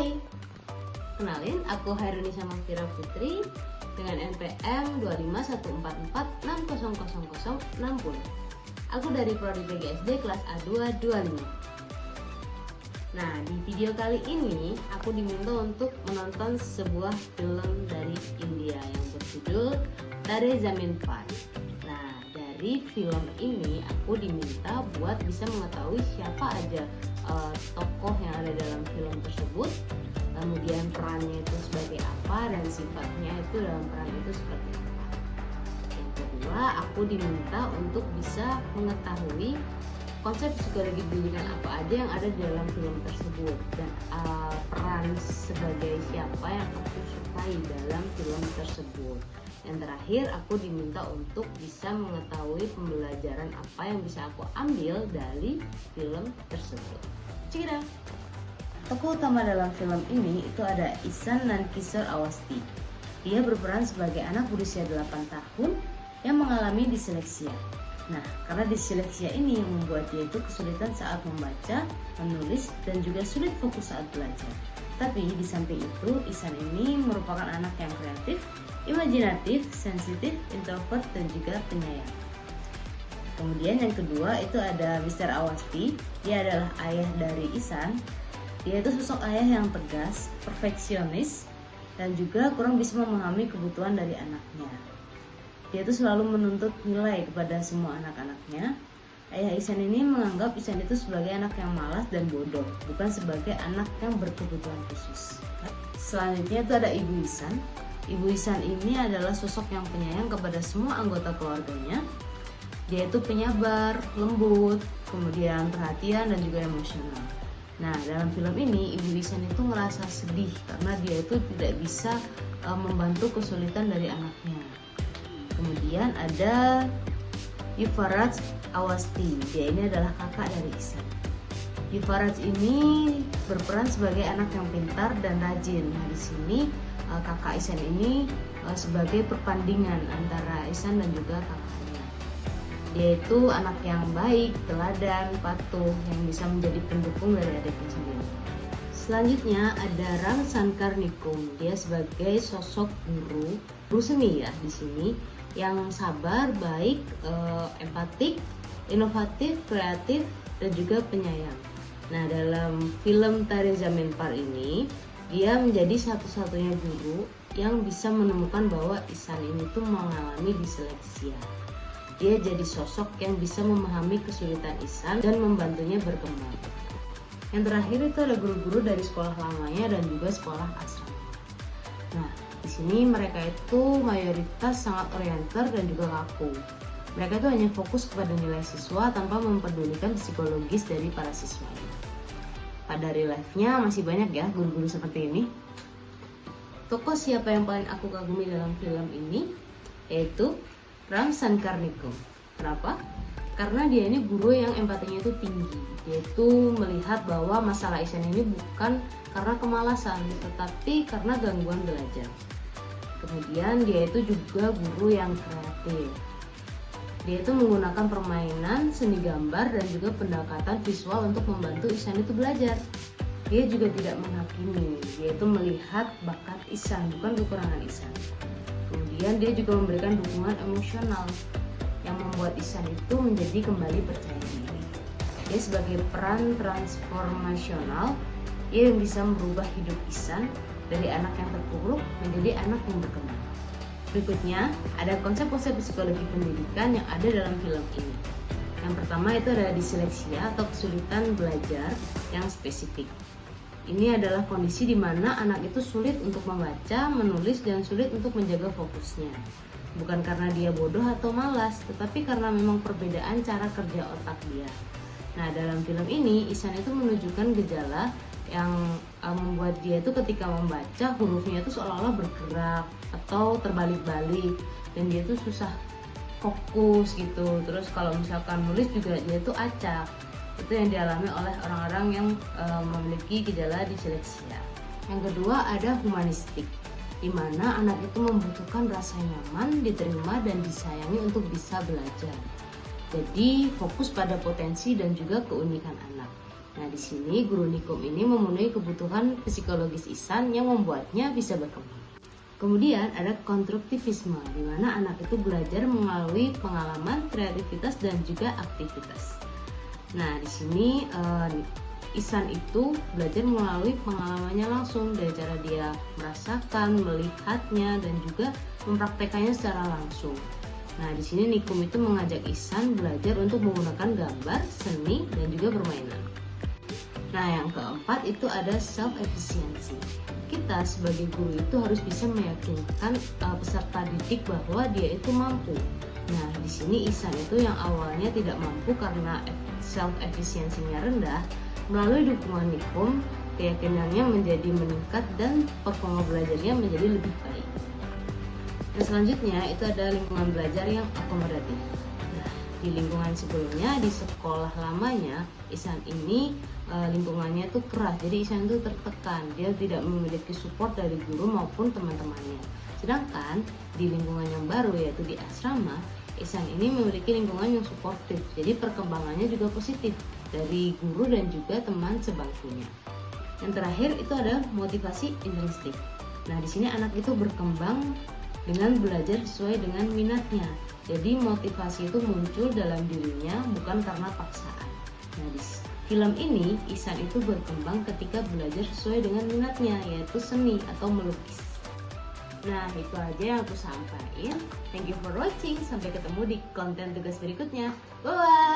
Hai, kenalin aku Hairunisa Mahfira Putri dengan NPM 25144600060. Aku dari Prodi PGSD kelas A2 25. Nah, di video kali ini aku diminta untuk menonton sebuah film dari India yang berjudul Tare Zameen Par. Nah, dari film ini aku diminta buat bisa mengetahui siapa aja tokoh yang ada dalam film tersebut, kemudian perannya itu sebagai apa dan sifatnya itu dalam peran itu seperti apa. Yang kedua, aku diminta untuk bisa mengetahui konsep psikologi pendidikan apa aja yang ada di dalam film tersebut dan peran sebagai siapa yang aku sukai dalam film tersebut. Yang terakhir, aku diminta untuk bisa mengetahui pembelajaran apa yang bisa aku ambil dari film tersebut. Check it out. Tokoh utama dalam film ini itu ada Ishan Nankishore Awasthi. Dia berperan sebagai anak berusia 8 tahun yang mengalami disleksia. Nah, karena disleksia ini yang membuat dia itu kesulitan saat membaca, menulis, dan juga sulit fokus saat belajar. Tapi di samping itu, Ishan ini merupakan anak yang kreatif, imajinatif, sensitif, introvert, dan juga penyayang. Kemudian yang kedua itu ada Mr. Awasthi. Dia adalah ayah dari Ishan. Dia itu sosok ayah yang tegas, perfeksionis, dan juga kurang bisa memahami kebutuhan dari anaknya. Dia itu selalu menuntut nilai kepada semua anak-anaknya. Ayah Ishan ini menganggap Ishan itu sebagai anak yang malas dan bodoh, bukan sebagai anak yang berkebutuhan khusus. Selanjutnya itu ada Ibu Ishan. Ibu Ishan ini adalah sosok yang penyayang kepada semua anggota keluarganya. Dia itu penyabar, lembut, kemudian perhatian dan juga emosional. Nah, dalam film ini Ibu Ishan itu ngerasa sedih karena dia itu tidak bisa membantu kesulitan dari anaknya. Kemudian ada Yuvaraj Awasthi. Dia ini adalah kakak dari Ishan. Yuvaraj ini berperan sebagai anak yang pintar dan rajin. Nah, di sini kakak Ishan ini sebagai perpandingan antara Ishan dan juga kakaknya. Dia itu anak yang baik, teladan, patuh, yang bisa menjadi pendukung dari adiknya sendiri. Selanjutnya ada Ram Shankar Nikum. Dia sebagai sosok guru seni ya di sini, yang sabar, baik, empatik, inovatif, kreatif, dan juga penyayang. Nah, dalam film Tare Zameen Par ini, dia menjadi satu-satunya guru yang bisa menemukan bahwa Ishan ini tuh mengalami disleksia. Dia jadi sosok yang bisa memahami kesulitan Ishan dan membantunya berkembang. Yang terakhir itu ada guru-guru dari sekolah lamanya dan juga sekolah asrama. Nah, di sini mereka itu mayoritas sangat oriental dan juga kaku. Mereka itu hanya fokus kepada nilai siswa tanpa mempedulikan psikologis dari para siswa. Pada real life-nya masih banyak ya guru-guru seperti ini. Tokoh siapa yang paling aku kagumi dalam film ini yaitu Ram Shankar Nikum. Kenapa? Karena dia ini guru yang empatinya itu tinggi. Dia itu melihat bahwa masalah Ishan ini bukan karena kemalasan, tetapi karena gangguan belajar. Kemudian dia itu juga guru yang kreatif. Dia itu menggunakan permainan, seni gambar, dan juga pendekatan visual untuk membantu Ishan itu belajar. Dia juga tidak menghakimi. Dia itu melihat bakat Ishan, bukan kekurangan Ishan. Kemudian dia juga memberikan dukungan emosional yang membuat Ishan itu menjadi kembali percaya diri. Dia sebagai peran transformasional, dia yang bisa merubah hidup Ishan dari anak yang terpuruk menjadi anak yang berkembang. Berikutnya ada konsep-konsep psikologi pendidikan yang ada dalam film ini. Yang pertama itu ada disleksia atau kesulitan belajar yang spesifik. Ini adalah kondisi di mana anak itu sulit untuk membaca, menulis, dan sulit untuk menjaga fokusnya. Bukan karena dia bodoh atau malas, tetapi karena memang perbedaan cara kerja otak dia. Nah, dalam film ini, Ishan itu menunjukkan gejala yang membuat dia itu ketika membaca, hurufnya itu seolah-olah bergerak atau terbalik-balik. Dan dia itu susah fokus gitu. Terus kalau misalkan nulis juga dia itu acak. Itu yang dialami oleh orang-orang yang memiliki gejala disleksia. Yang kedua ada humanistik, di mana anak itu membutuhkan rasa nyaman, diterima, dan disayangi untuk bisa belajar. Jadi fokus pada potensi dan juga keunikan anak. Nah, di sini guru Nikum ini memenuhi kebutuhan psikologis Ihsan yang membuatnya bisa berkembang. Kemudian ada konstruktivisme, di mana anak itu belajar melalui pengalaman, kreativitas, dan juga aktivitas. Nah, di sini Ihsan itu belajar melalui pengalamannya langsung, dari cara dia merasakan, melihatnya, dan juga mempraktekannya secara langsung. Nah, di sini Nikum itu mengajak Ihsan belajar untuk menggunakan gambar, seni, dan juga permainan. Nah, yang keempat itu ada self efficiency. Kita sebagai guru itu harus bisa meyakinkan peserta didik bahwa dia itu mampu. Nah, di sini Ihsan itu yang awalnya tidak mampu karena self efficiency-nya rendah, melalui dukungan Nikum, keyakinannya menjadi meningkat dan performa belajarnya menjadi lebih baik. Dan selanjutnya itu ada lingkungan belajar yang akomodatif. Nah, di lingkungan sebelumnya di sekolah lamanya, Ihsan ini lingkungannya itu keras, jadi Ihsan itu tertekan, dia tidak memiliki support dari guru maupun teman-temannya. Sedangkan di lingkungan yang baru yaitu di asrama, Ihsan ini memiliki lingkungan yang suportif, jadi perkembangannya juga positif dari guru dan juga teman sebangkunya. Yang terakhir itu ada motivasi intrinsik. Nah, di sini anak itu berkembang dengan belajar sesuai dengan minatnya. Jadi motivasi itu muncul dalam dirinya bukan karena paksaan. Nah, di film ini Ihsan itu berkembang ketika belajar sesuai dengan minatnya, yaitu seni atau melukis. Nah, itu aja yang aku sampaikan. Thank you for watching. Sampai ketemu di konten tugas berikutnya. Bye.